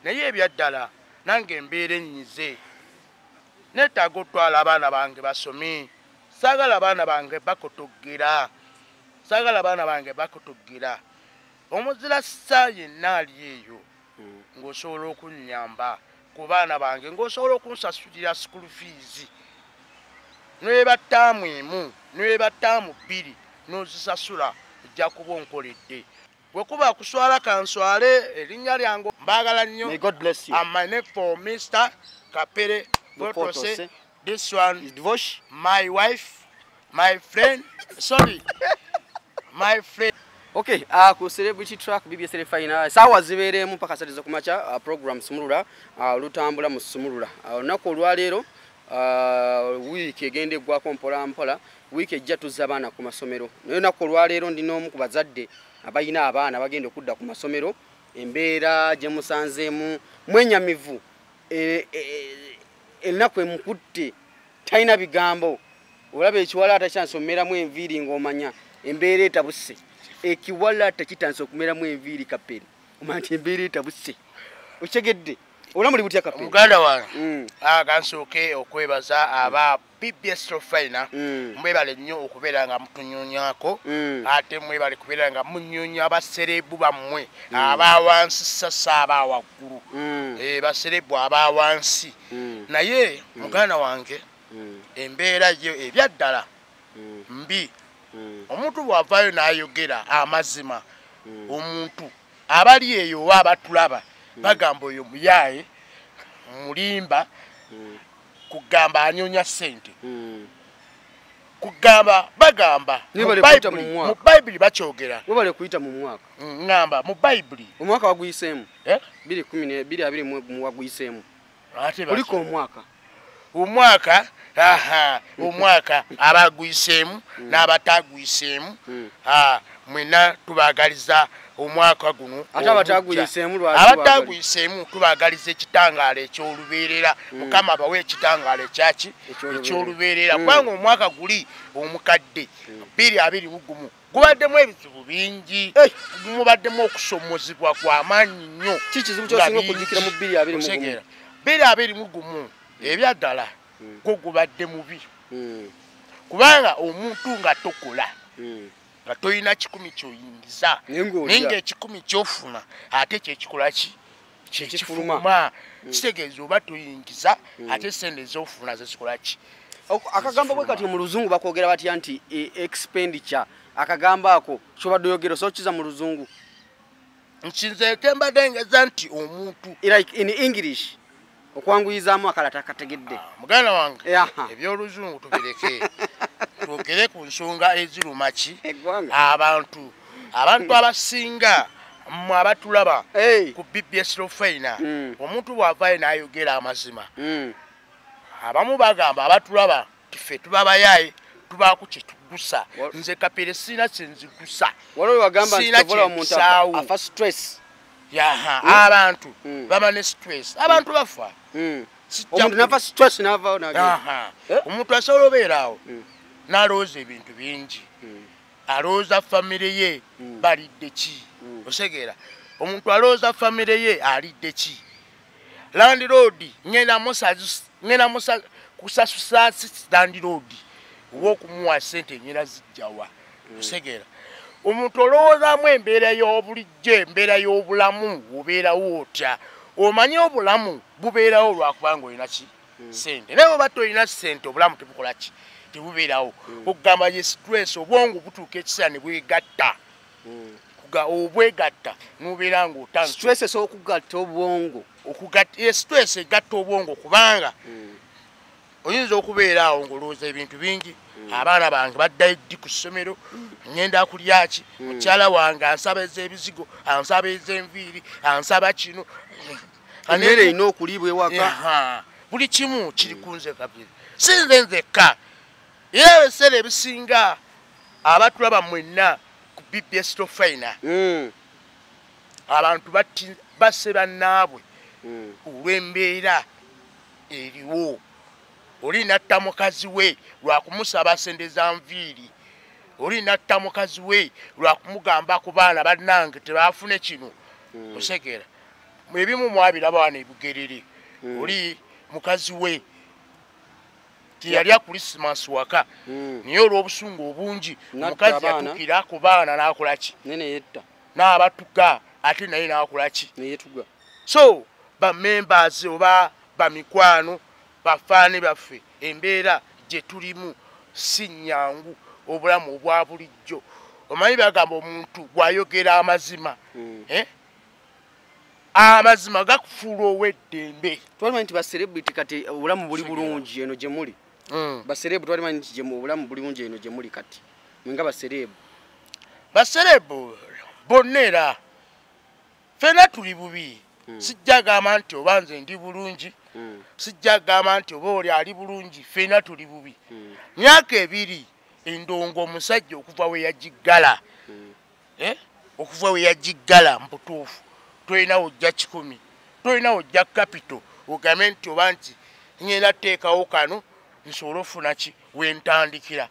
naye ebyaddala nange embeera ennyize neetaaga otwala abaana bange basome saagala abaana bange bakotoggera omuzira ssa yenna ali eyo ng'osobola okunnyamba ku baana bange ng'osobola okunsasulira school fees nweba ttaamu emu nweba ttaamu bbiri n'ozisasula ojja kuba onkoledde bwe kuba kuswala kanswale erinnya lyange mbaagala nnyo. May God bless you. I'm my name for Mr. Kapere Botose. This one is Devosh, my wife, my friend, sorry, my friend. Okay, ku Celebrity Track BBS Final sawa zibeeremu mpaka satizo kumacha program Sumulula lutambula mu Sumulula olunaku olwaleero week egende gwako mpola week ejja tuzza abaana ku masomero naye olunaku olwaleero ndina omu ku bazadde abayina abaana bagenda okudda ku masomero embeera gye musanzeemu mwenyamivu elinaku emukutte talina bigambo olaba ekiwalaata kyansomeramu enviiri ng'omanya embeera etabuse ekiwalaata kitansa okumeramu enviiri Kapere omanya nti embeera etabuse okyegedde olamuli butya Kapere muganda wange kansooke okwebaza aba BBS Final mwebale nnyo okubeera nga mutunyonyaako ate mwebale kubeera nga munyonya abaserebu bammwe abawansi sasa abawaggulu baserebu abawansi naye muganda wange embeera yo ebyaddala mbi omuntu bw'avaayo n'ayogera amazima omuntu abali eyo oba abatulaba bagamba oyo muyaaye mulimba kugamba anyonya ssente kugamba bagamba mu Bayibuli bakyogera webale kuyita mu mwaka ngamba mu Bayibuli omwaka waguyiseemu 2010 waguyiseemu kuliko omwaka omwaka abaguyiseemu n'abatagwiseemu mwena tubagaliza omwaka guno abatagwiseemu tubagaliza ekitangaala eky'olubeerera mukama abawe ekitangaala ekyaki eky'olubeerera kubanga omwaka guli omukadde 2021 gubaddemu ebizibu bingi mubaddemu okusomozebwa kw'amaanyi nnyo kikizibu kyosinga okujjukira mu 2021 ebyaddala go gubadde mubi kubanga omuntu nga tokola nga toyina 10 kyoyingiza naye nga 10 kyofuna ate kyekikola kyekifuluma kitegeeza oba toyingiza ate sente ezofuna zezikola ki akagambo bwe kati mu luzungu bakogera batya nti expenditure akagambo ako kyobadde oyogera so kiza mu luzungu nkinze kembadde ngeza nti omuntu like in English okwanguyizaamu akalata akategedde muganda wange ebyoluzungu tubireke twogere ku nsonga eziruma ki abantu abasinga mmwe abatulaba ku BBS Final omuntu bw'avaayo n'ayogera amazima abamu bagamba abatulaba tife tuba bayaaye tubaako kye tugusa nze Kapere sina kye nzigusa sina kye afa stress abantu baba ne stress abantu bafa omuntu nafa stress n'avaawo omuntu asobola obeeraawo n'alowooza ebintu bingi alowooza famire ye balidde ki osegeera omuntu alowooza famire ye alidde ki landlord ngenda kusasusa landlord ow'okumuwa ssente ngenda zijjawa osegeera omuntu olowoozaamu embeera y'obulijjo embeera y'obulamu obeerawo otya omanye obulamu bubeerawo olwakubanga olina ki ssente naye oba tolina ssente obulamu tebukola ki tebubeerawo okugamba ye stress obwongo butuuka ekiseera ne bwegatta obwegatta n'obeera ng'otanze stress esobokugatta obwongo stress egatta obwongo kubanga oyinza okubeeraawo ng'olowooza ebintu bingi abaana bange baddayo ddi ku ssomero ngenda kulyaki mukyala wange ansaba ez'ebizigo ansaba ez'enviiri ansaba kino emmere erina okuliibwa ewaka buli kimu kiri ku nze Kapere si nze nzekka era ebiseera ebisinga abatulaba mwenna ku BBS Final abantu basse bannaabwe olw'embeera eriwo oli natta mukazi we lwakumusaba sente za nviiri oli natta mukazi we lwakumugamba ku baana bannange tebafune kino osegeera ebimu mwabiraba wano ebugerere oli mukazi we teyalya Christmas waka niye olw'obusungu obungi omukazi yatukira ku baana n'akola ki n'abatuga ate naye n'akola ki so bamembers oba bamikwano bafaane baffe embeera gye tulimu si nnyangu obulamu obwa bulijjo omanyi bagamba omuntu gw'ayogera amazima amazima gakufuula ow'eddembe twalimanyi nti bacelebrity kati obulamu buli bulungi eno gye muli baserebu twalimanyi nti obulamu bulungi eno gye muli kati mwenga baserebu bonna era ffenna tuli bubi sijja gamba nti oba nze ndi bulungi sijja gamba nti oba oli ali bulungi ffenna tuli bubi myaka ebiri endongo omusajja okuva we yagiggala okuva we yagiggala mu butuufu tolina ojja 10 tolina ojja kapito ogambe nti oba nti ngenda teekawo kano nsobola ofuna ki wentandikira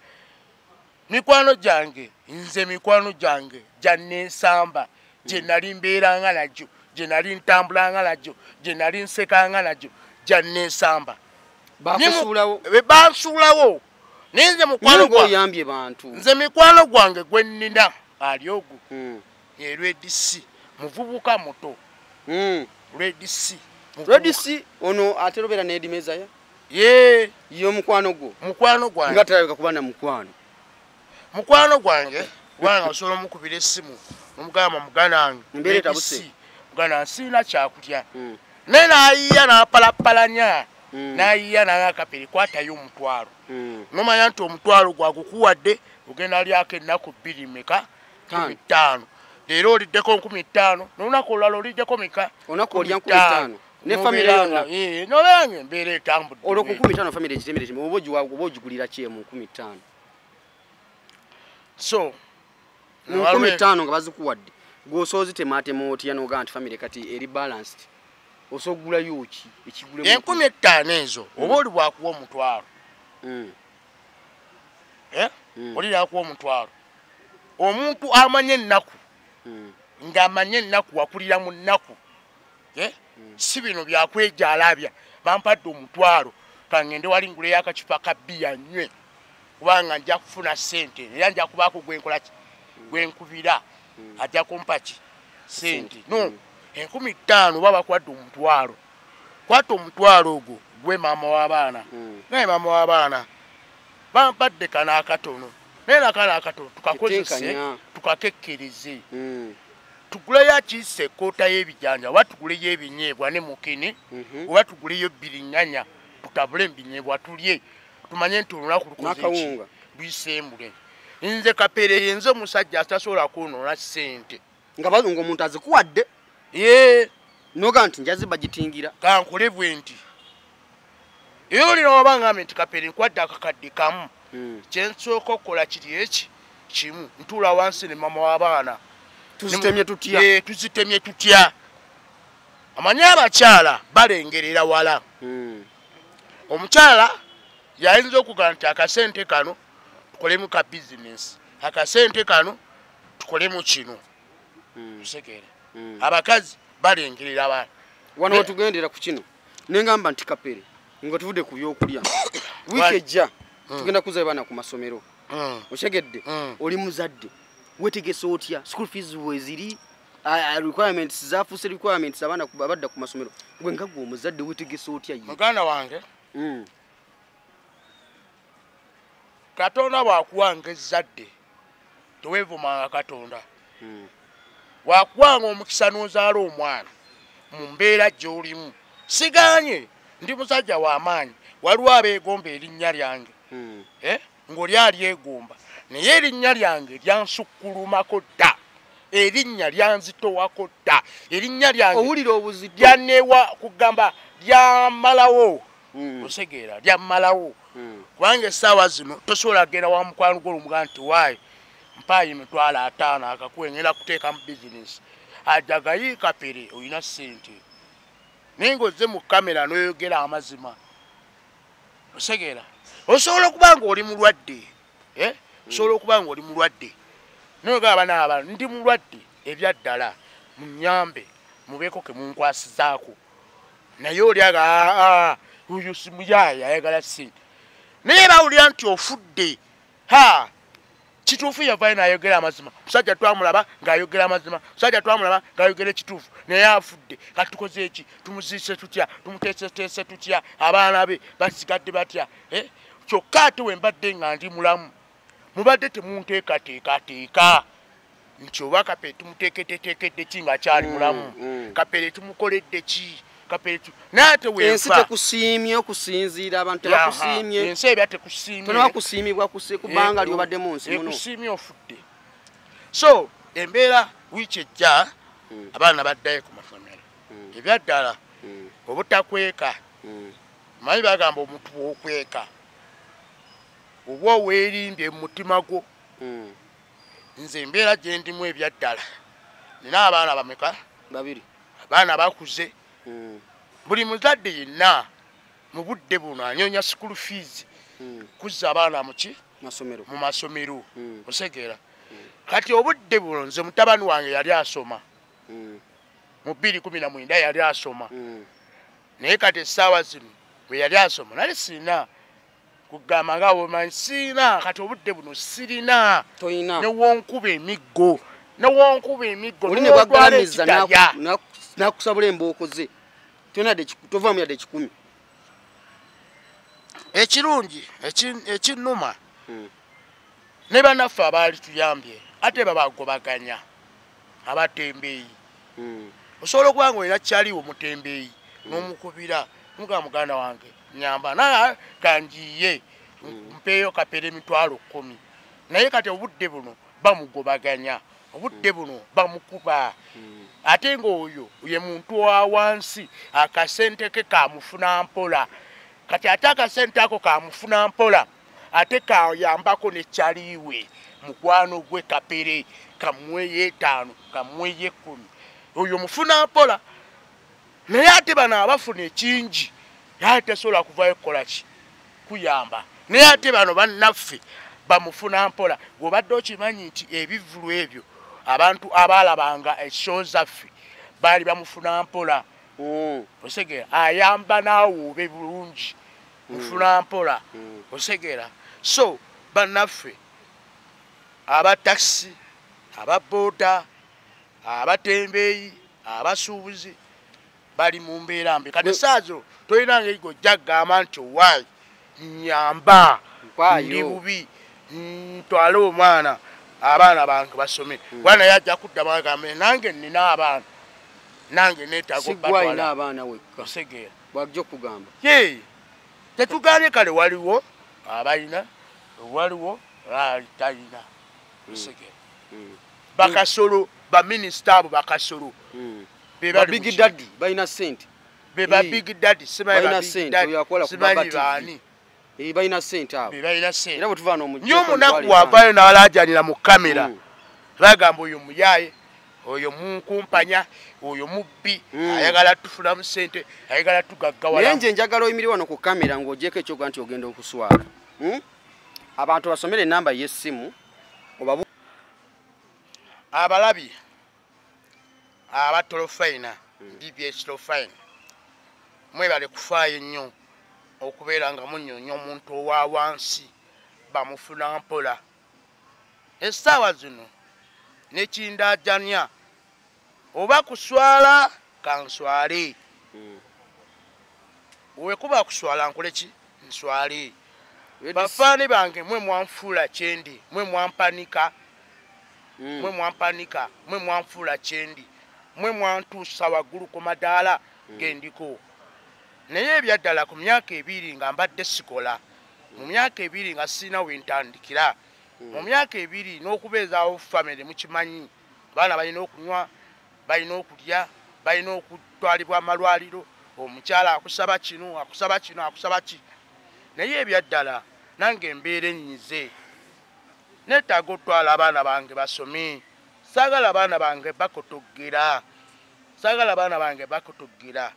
mikwano gyange nze mikwano gyange gyanneesamba gye nali mbeeranga nagyo gye nali ntambulanga nagyo gye nali nsekanga nagyo gyanneesamba bansuulawo naye nze mukwano gwoyambye bantu nze mikwano gwange gwe nnina ali ogwo Redc muvubuka muto Redc ono ate robeera n'edimezaya yo mukwano gwo mukwano gwange nga talabika kuba na mukwano gwange gwange osobola omukubira essimu omugamba muganda wange mbeera etabuse muganda nsiina kyakutya naye n'ayiya n'apalapalanya n'ayiya n'akapere kwatayo omutwalo nomanya nti omutwalo gwagukuwadde ogenda lyako ennaku 2 meka 5 leero oliddeko 15 n'olunaku olulala oliddeko meka olunaku olya 15 ne family yonna nolange embeera etambudde olwo ku 15 family ekitemere kimu oba ogigulira ki mu 15 so mu 15 nga bazikuwadde gwosozi temaatema otya n'ogamba nti family kati eri balanced osogulayo ki ekigule mu 15 ezo oba oli bwakuwa omutwalo oli yakuwa omutwalo omuntu amanye ennaku ng'amanye ennaku wakulira mu nnaku si bino byakwejalabya bampadde omutwalo kangende wali nguleyo akacupa ka bbiya nnywe kubanga nja kufuna ssente era nja kubaako gwenkola ki gwenkubira ajja kumpa ki ssente no 15 baba kwadde omutwalo kwata omutwalo ogwo gwe maama w'abaana naye maama w'abaana bampadde kana akatono naye nakana akatono tukakozese tukakekkereze tuguleyo akiisa ekkoota y'ebijanja oba tuguleyo ebinyeebwa ne mukene oba tuguleyo biriŋŋanya tutabule mubinyeebwa tulye tumanye nti olunaku lukoze lwisembule nze kapere yenze omusajja atasobola kwonoona ssente ng'omuntu azikuwadde noga nti njazi bagitingira kankole bwe nti era olina wabangambe nti kapere nkwadde akakadde kamu kyensooka okukola kiri eki kimu ntuula wansi ne mama w'abaana tuzitemye tutya amanyi abakyala balengerera wala omukyala yayinza okugamba nti akasente kano tukolemu ka bizinesi akasente kano tukolemu kino tusekeera abakazi balengerera abaana wano wetugendera ku kino nengamba nti kapere nga tuvudde ku byokulya wiiki ejja tugenda kuzayo baana ku masomero okyegedde oli muzadde wetegese otya school fees weziri requirements zafuuse requirements abaana badda ku masomero gwe nga gwe omuzadde wetegese otya muganda wange katonda bwakuwanga ezzadde teweevumanga katonda wakuwanga omukisa n'ozaala omwana mu mbeera gy'olimu siganye ndi musajja w'amaanyi waliwo abeegomba erinnya lyange ng'oli alyegomba naye erinnya lyange lyansukkulumako dda erinnya lyanzitowako dda erinnya lyange owulira obuzito lyanneewa kugamba lyamalawo osegeera lyammalawo kubanga essaawa zino tosobola kgenda wa mukwano gw'olumugaa nti waayi mpaayi emitwalo 5 akakuwe ngenda kuteeka mu bizinesi ajagayi kapere olina ssente naye ng'ozze mu kamera n'oyogera amazima osegeera osobola okuba nga oli mulwadde osobola okuba nga oli mulwadde noyogaba n'abantu ndi mulwadde ebyaddala munyambe mubeeko ke munkwasizaako naye oli aga uyu simuyaya ayagala sente naye bawulira nti ofudde kituufu yavayo n'ayogera amazima musajja twamulaba ng'ayogera amazima musajja twamulaba ng'ayogera ekituufu naye afudde kati tukoze eki tumuziise tutya tumuteeseteese tutya abaana be basigadde batya kyokka ate we mbadde nga ndi mulamu mubadde temunteekateekateeka nti oba kapere tumuteeketeteekedde ki nga kyali mulamu kapere tumukoledde ki nate ensi tekusiimye okusinziira abantu tebakusiimye ensi ebya tekusiimye tonabakusiimibwa kubanga lyobadde mu nsi muno ekusiimye ofudde so embeera wiiki ejja abaana baddayo ku masomero ebyaddala obutakweka manyi bagamba omuntu wokweka oba oweerimbye mu mutima gwo nze embeera gye ndimu ebyaddala nina abaana bameka babiri abaana bakuze buli muzadde yenna mu budde buno anyonya school fees kuzza abaana mu masomero osegeera kati obudde buno nze mutabani wange yali asoma mu 2019 yali asoma naye kati essaawa zino bwe yali asoma nali sirina kugamba nga womanyi sirina kati obudde buno sirina newonkuba emiggo oline bwagalamiza nakusabula embooko ze tovaamu yadde 10 ekirungi ekinnuma ne bannaffe abaali tuyambye ate babagobaganya abatembeeyi osobola okuba nga olina kyaliwo mutembeeyi n'omukubira muga muganda wange nyamba naye kanjiye mpeeyo kapere 10,000 naye kati obudde buno bamugobaganya obudde buno bamukuba ate ng'oyo ye muntu wa wansi akasente ke kamufuna mpola kati ate akasente ako kamufuna mpola ate kayambako nekyaliwe mukwano gwe kapere kamweye 5 kamweye 10 oyo mufuna mpola naye ate bano abafuna ekingi naye tesobola kuvayo kukolaki kuyamba naye ate bano bannaffe bamufuna mpola bw'obadde okimanyi nti ebivulu ebyo abantu abalabanga eshow zaffe bali bamufuna mpola osegera ayamba naawuube bulungi mufuna mpola osegera so bannaffe abataxi ababoda abatembeeyi abasuubuzi bali mu mbeera mbi kati saazo tolina ngeri gojjagamba nti owaayi nyamba ndi bubi ntwale omwana abaana bange basome bwana yajja kuddamu agambe nange nina abaana nange neetaaga obatwala abaana wekka osegeera bwajja okugamba tetugambye kale waliwo abalina waliwo talina osegeera bakasolo baminisita abo bakasolo big daddy balina sente beba big daddy simanyi baani balina sente abo balina sente era bwe tuva n'omujjo nnyo omunaku wavaayo n'alaajanira mu kamera bagamba oyo muyaye oyo munkumpanya oyo mubbi ayagala tufunamu sente ayagala tugaggawala naye nje njagala oyimiri wano ku kamera ng'ogyeko ekyoga nti ogenda okuswala abantu basomere enamba y'essimu abalabi abatolofayina DBS Tolofayina mwebale kufaayo ennyo okubeera nga munyoonya omuntu owa wansi bamufuna mpola essaawa zino nekindajanya oba kuswala kanswale wekuba kuswala nkoleki nswale bafaani bange mwe mwanfuula kyendi mwe mwampanika mwe mwanfuula kyendi mwe mwantuusa waggulu ku madaala gendiko naye ebyaddala ku myaka 2 nga mbadde sikola mu myaka 2 nga sirina wentandikira mu myaka 2 n'okubeezaawo famire mukimanyi abaana balina okunywa balina okulya balina okutwalibwa amalwaliro omukyala akusaba kino akusaba ki naye ebyaddala nange embeera ennyize neetaaga otwala abaana bange basome saagala abaana bange bakotoggera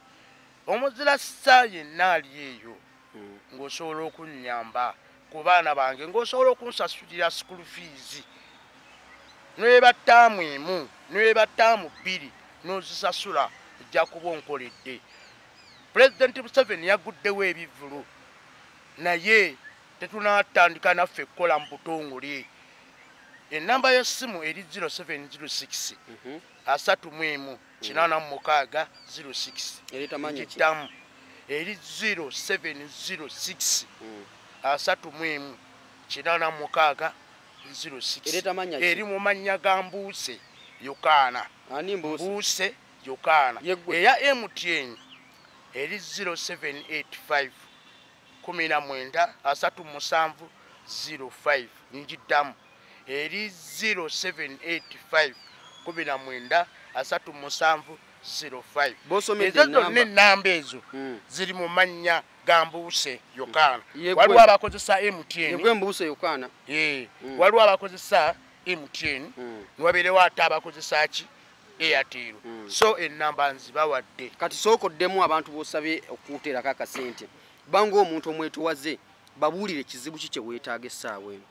omuzira ssa yenna ali eyo ng'osobola okunnyamba ku baana bange ng'osobola okunsasulira school fees neweba ttaamu emu neweba ttaamu 2 n'ozisasula ojja kuba onkoledde. Pulezidenti Museveni yaguddewo ebivulu naye tetunatandika naffe kukola mu butongole. Ennamba y'essimu eri 0706 31 86 06 ngiddamu eri 0706 31 86 06 eri mu mannya ga Mbuuse Yokaana. Mbuuse Yokaana. Eya MTN eri 0785 19 37 05 ngiddamu eri 0785 19 37 05. Ezo zonna ennamba ezo ziri mu mannya ga Mbuuse Yokaana. Waliwo abakozesa MTN. Mbuuse Yokaana. Waliwo abakozesa MTN niwabeerewo ate abakozesa ki Airtel. So ennamba nzibawadde. Kati sookoddemu abantu b'osabye okuteerako akasente banga omuntu omwetowaze babuulire ekizibu ki kye weetaaga essaawa eno.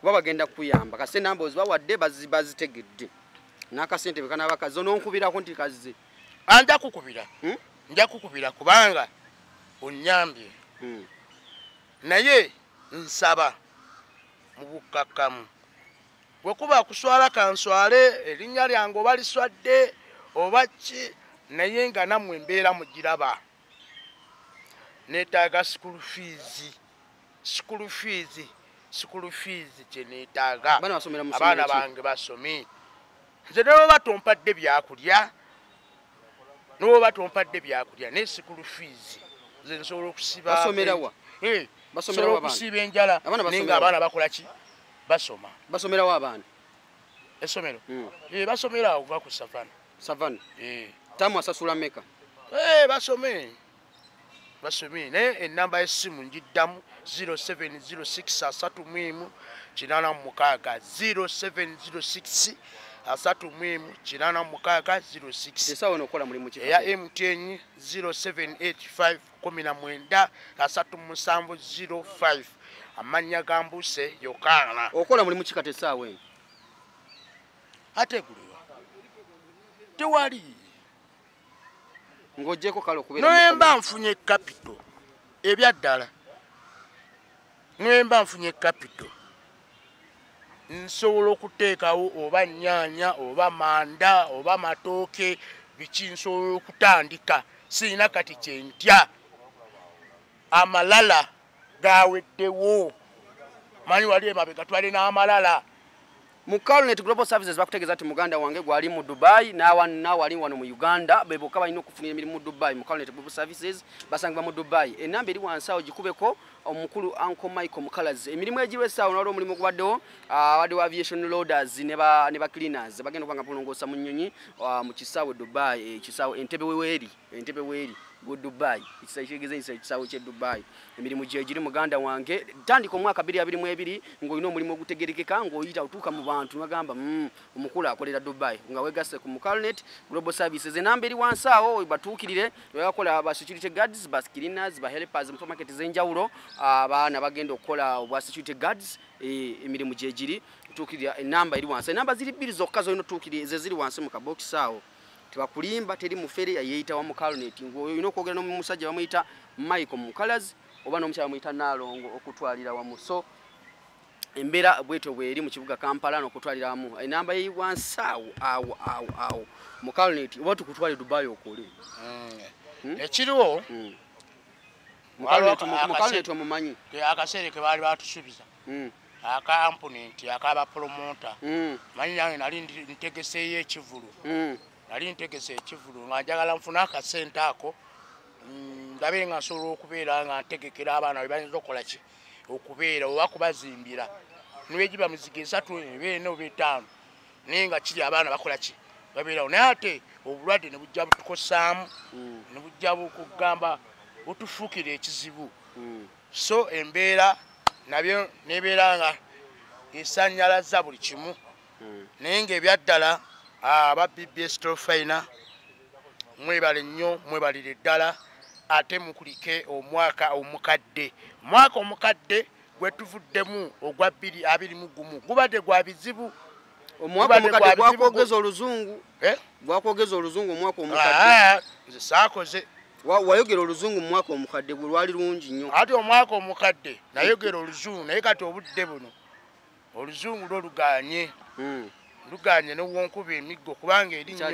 Kuba bagenda kuyamba kase ennamba ozibawadde bazitegedde n'akasente bwe kanaaba kaze ononkubirako nti kazze. Nja kukubira kubanga onnyambye naye nsaba mu bukkakkamu. Bwe kuba kuswala kanswale erinnya lyange oba liswadde oba ki naye nga nammwe embeera mugiraba. Neetaaga school fees kye neetaaga abaana bange basome. Nze n'oba tompadde byakulya ne school fees nze nsobola okusiba. Basomerawa? Basobola okusiba enjala naye ng'abaana bakola ki? Basoma. Basomerawo abaana? Essomero? Basomera awo kuva ku Savana. Tamu asasula mmeka? Basome naye ennamba y'essimu ngiddamu 0706 31 86 0706 31 86 Esawo nokola mulimu ki? Eya MTN 0785 19 37 05 amannya ga Mbuuse Yokaana. Okola mulimu ki kati essaawa eno? Ateguliwa tewali ng'oggyeko kale okubeera noyemba nfunye capital ebyaddala noyemba nfunye capital nsobola okuteekawo oba nnyaanya oba manda oba matooke biki nsobola okutandika. Sirina kati kyentya amalala gaweddewo. Manyi wali emabega twali n'amalala. Mu Carnet Global Services bakutegeeza ati muganda wange gwali mu Dubai n'awali wano mu Uganda be bokka balina okufunira emirimu mu Dubai. Mu Carnet Global Services basangibwa mu Dubai. Ennamba eri wansi awo gikubeko omukulu Uncle Michael Mukalazi. Emirimu egirwa essaawa n'olwo omulimu gubaddewo waddewo aviation loaders ne ba cleaners bagenda okubanga bulongoosa mu nnyonyi mu kisaawe Dubai. Kisaawe Entebbe weeri go Dubai. Ekisaawe kye Dubai. Emirimu gye giri muganda wange tandika omwaka 2022 ng'olina omulimu ogutegerekeka ng'oyita otuuka mu bantu bagamba omukulu akolera Dubai nga wegasse ku Carnet Global Services. Enamba eri wansi awo batuukirire bakola ba security guards, ba cleaners, ba helpers mu supermarket z'enjawulo. Abaana bagenda okukola obwa security guards. Emirimu gye giri tuukirira enamba eri wansi. Enamba ziri bbiri zokka zolina otuukirire ze ziri wansi mu kabokisi awo. Tebakulimba teri mufere yeeyita wa mu Carnet ng'olina okwogera n'omusajja bamuyita Michael Mukalazi oba n'omukyala bamuyita Nalongo okutwalira wamu. So embeera bwetyo bweri mu kibuga Kampala n'okutwalira wamu. Enamba eri wansi awo mu Carnet oba tukutwale Dubai okole. Ekiriwo mu Carnet omumanyi akaseera ke baali batusuubiza akaampunenti akaba promota manyi nange nali ntegeseeyo ekivulu nga njagala nfuna akasente ako ndabe nga nsobola okubeera nga ntegekera abaana bwe bayinza okukola ki okubeera oba kubazimbira niwegiba mizigo 3 4 5 naye nga kiri abaana bakola ki babeerawo naye ate obulwadde ne bujja butukosaamu ne bujja bukugamba butufuukira ekizibu. So embeera nabyo nebeera nga esanyalaza buli kimu naye ng'ebyaddala aba BBS Trofina mwebale nnyo mwebalire ddala ate mukulike omwaka omukadde gwe tuvuddemu ogwa 2021 gubadde gwa bizibu Omwaka omukadde gwakwogeza oluzungu. Gwakwogeza oluzungu omwaka omukadde. Nze saakoze. Wayogera oluzungu mu mwaka omukadde gwe lwali lungi nnyo. Ate omwaka omukadde nayogera oluzungu naye kati obudde buno oluzungu lwo luganye. Luganye n'owonkuba emiggo kubanga erinnya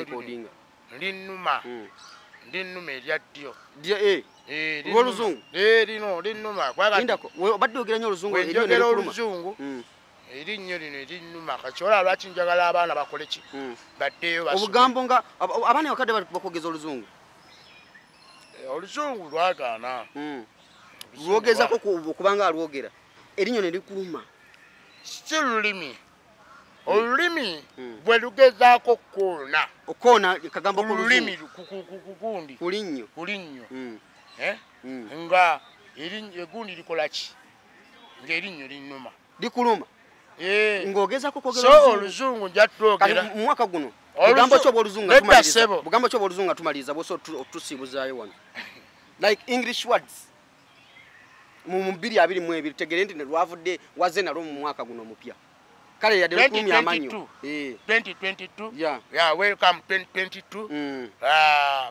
linnuma. Linnuma erya ddyo. Oluzungu? Lino linnuma. Obadde oyogera nnyo oluzungu njogera oluzungu. Erinnya lino erinnuma kati olaba lwaki njagala abaana bakole ki? Baddeyo basome. Obugambo nga abaana abakadde bakwogeza oluzungu? Oluzungu lwagaana. Lwogezako kubanga alwogera. Erinnya ne likuluma. Si lulimi. Olulimi bwe lugezaako koona. Okoona kagambo ku lulimi kugundi. Kulinnyo. Kulinnyo. Nga egundi likola ki? Ng'erinnyo linnuma. Likuluma. Ng'ogezako kwogera so oluzungu nja twogera. Mu mwaka guno. Bugambo ki obw'oluzungu tumaliza? Bugambo ki obw'oluzungu tumaliza bw'oso tusiibuzaayo wano. Like English words. Mu 2022 tegere nti lwavudde wazze nalwo mu mwaka guno mupya. Kale yadde lukumya amanyo. 2022. Yeah, welcome 2022.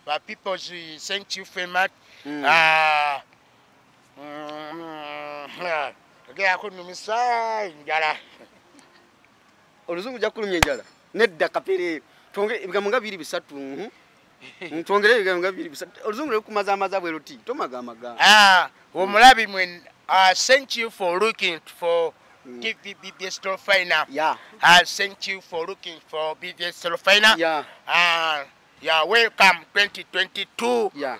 But people thank you very much. Ogera kunumisa njala. Oluzungu jakulumya njala. Nedda kapere. Twongere ebigambo nga 2-3. Twongere ebigambo nga 2-3. Oluzungu lukumaza amaza bwe luti. Tomaga. Omulabi mwen thank you for looking for BBS Final. Yeah. Thank you for looking for BBS Final. Yeah. Welcome 2022. Yeah.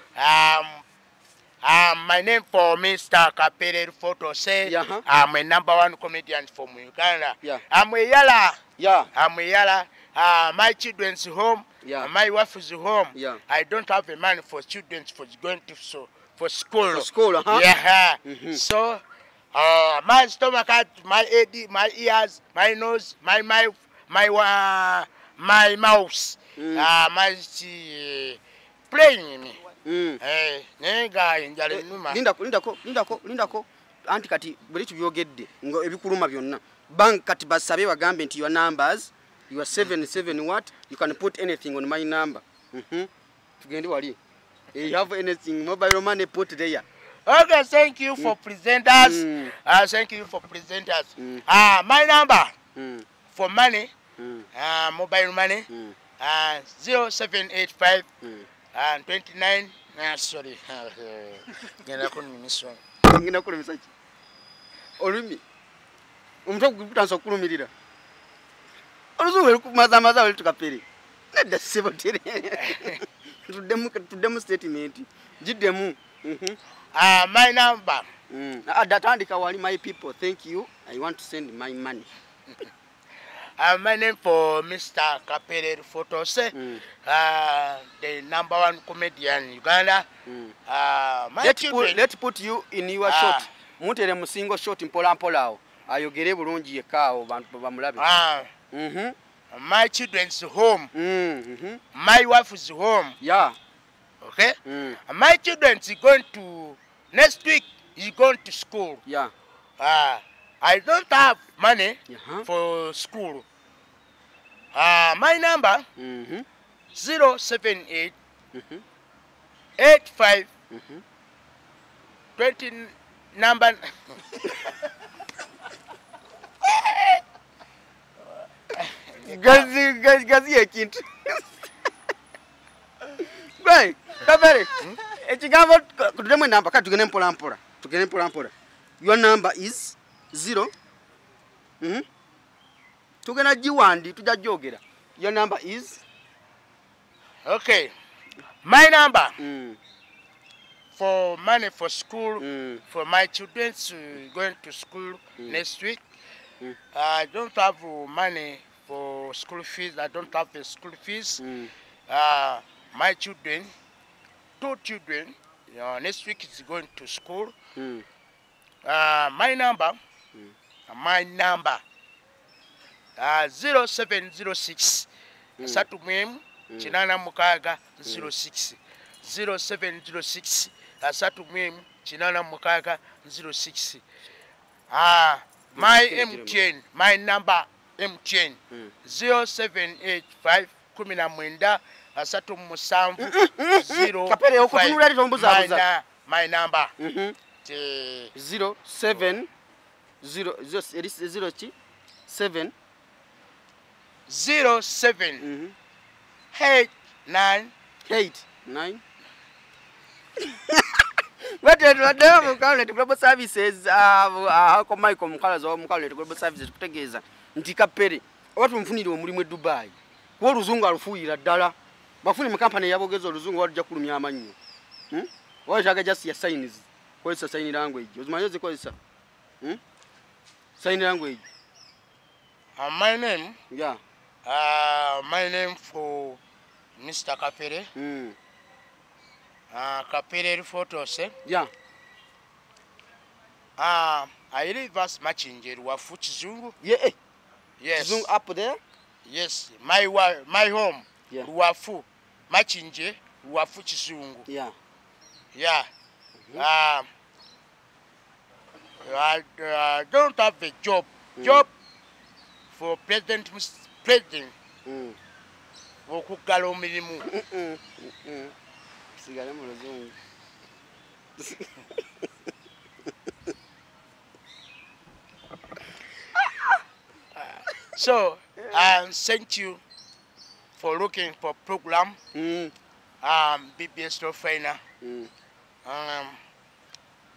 My name for Mr. Kapere Photo say I'm a #1 comedian from Uganda. Yeah. I'm a yala. Yeah. I'm a yala. My children's home. Yeah. My wife is home. Yeah. I don't have the money for children's for going to for school. For school, Yeah. So my stomach, my head, my ears, my nose, my mouth, my mouse, my playing me. Lindako anti kati buli tubyogedde ngo ebikuluma byonna bank kati basabe bagambe nti your numbers you are 77 what you can put anything on my number. Tugende wali you have anything mobile money put there. Okay, thank you for presenters. Thank you for presenters. My number for money, mobile money, 0785 29. Sorry. Ngenda kunimisa. Ngenda kunimisa ki? Olumi. Omuntu kutanso kulumirira. Oluzungu lukumaza wali tukapere. Nedda sebotere. Tudemu statement. Jiddemu. My number. Datandika wali my people. Thank you. I want to send my money. My name for Mr. Kapere Photo say the #1 comedian in Uganda. Let's put you in your shot. Mutere musingo shot mpola awo. Ayogere bulungi yekaawo bantu bamulabe. My children's home. My wife's home. Yeah. Okay? My children's going to next week is going to school. Yeah. I don't have money for school. My number 078 85 20 number. Gazi ekintu. Right. Kapere. Ekigambo kutudemu namba kati tugende mpola. Your number is 0. Tugena jiwandi tujajogera. Your number is okay. My number for money for school for my children going to school next week. I don't have money for school fees. I don't have the school fees. My children, 2 children, next week is going to school. My number 0706 3 chinana mukaga 06 0706 3 chinana mukaga 06. My MTN, my number MTN 0785 19 37 Kapere okutunula lito mbuza my number 07 0 chi 7 07 89 But the Mukale Global Services ako Michael Mukala's or Mukale Global Services kutegeeza nti Kapere watu mfunire omulimu Dubai wo luzungu alufuira ddala bafune mu company yabogezo oluzungu walujja kulumya amannyo wajaga just ya signs kwesa sign language uzimanyoze kwesa sign language my name yeah my name for Mr. Kapere Kapere photos yeah I live as Machinje Ruafu Chizungu. Yeah. Yes. Chizungu up there? Yes. My home. Yeah. Ruafu Machinje Ruafu Chizungu. Yeah. Yeah. I don't have a job. Job for president. Okugala omirimu. Sigale mu luzungu. So, I thank you for looking for program. BBS Trainer.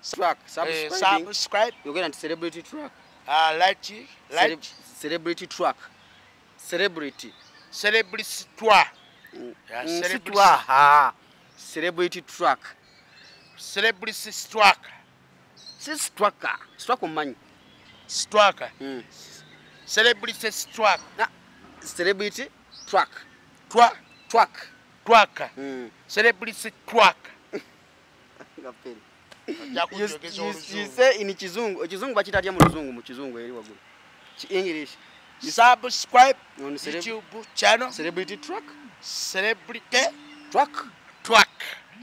Track. Subscribe. You're going to Celebrity Track. Celebrity Track. Celebrity. Celebrity Track. Celebrity Track. Celebrity Track. Stracker. Strack money. Stracker. Celebrity Track. Celebrity Track. Track. Celebrity Track. You say in Chizungu. Chizungu bachitatya mu luzungu mu Chizungu eri wagulu. English. Subscribe on YouTube channel. Celebrity Track. Celebrity Track.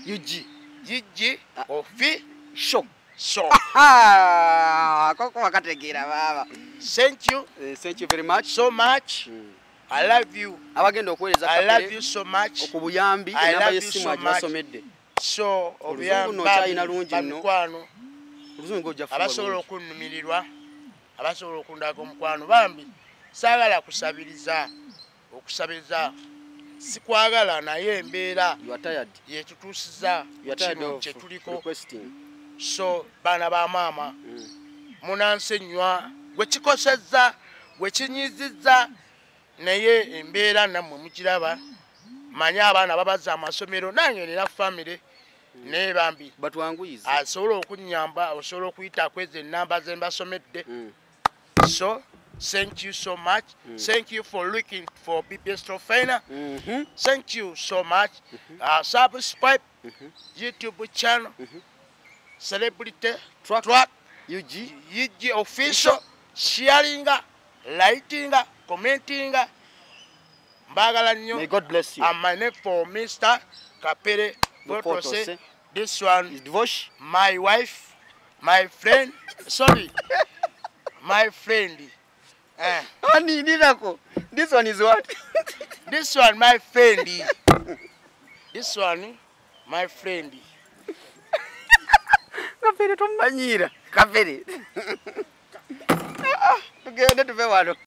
UG. Show. Koko wakategera baba. Thank you. Thank you very much. So much. I love you. Abagenda okuweereza I love you so much. Okubuyambi namba y'essimu agibasomedde. So obuyambi kyayina lungi nno. Oluzungu ojja fuba. Abasobola okunnumirirwa. Abasobola okundaga omukwano bambi. Saagala kusabiriza. Okusabiriza. Sikwagala naye embeera. You are tired. Yetutuusiza. You are tired of requesting. So baana ba maama. Munansenywa gwe kikosezza, gwe kinyizizza naye embeera nammwe mukiraba. Manya abaana babaza amasomero nange nina family naye bambi. Batwanguyiza. Asobola okunyamba, osobola okuyita kwezi ennamba ze mbasomedde. So thank you so much. Thank you for looking for BBS Trainer. Thank you so much. Subscribe YouTube channel. Celebrity Track. UG official. Sharing, lighting, commenting. May God bless you. And my name for Mr. Kapere. This one is Devosh. My wife, my friend. Sorry. My friend. This one is what? This one, my friend. This one, my friend. Kapere tomanyira. Kapere. Tugende tuve wano.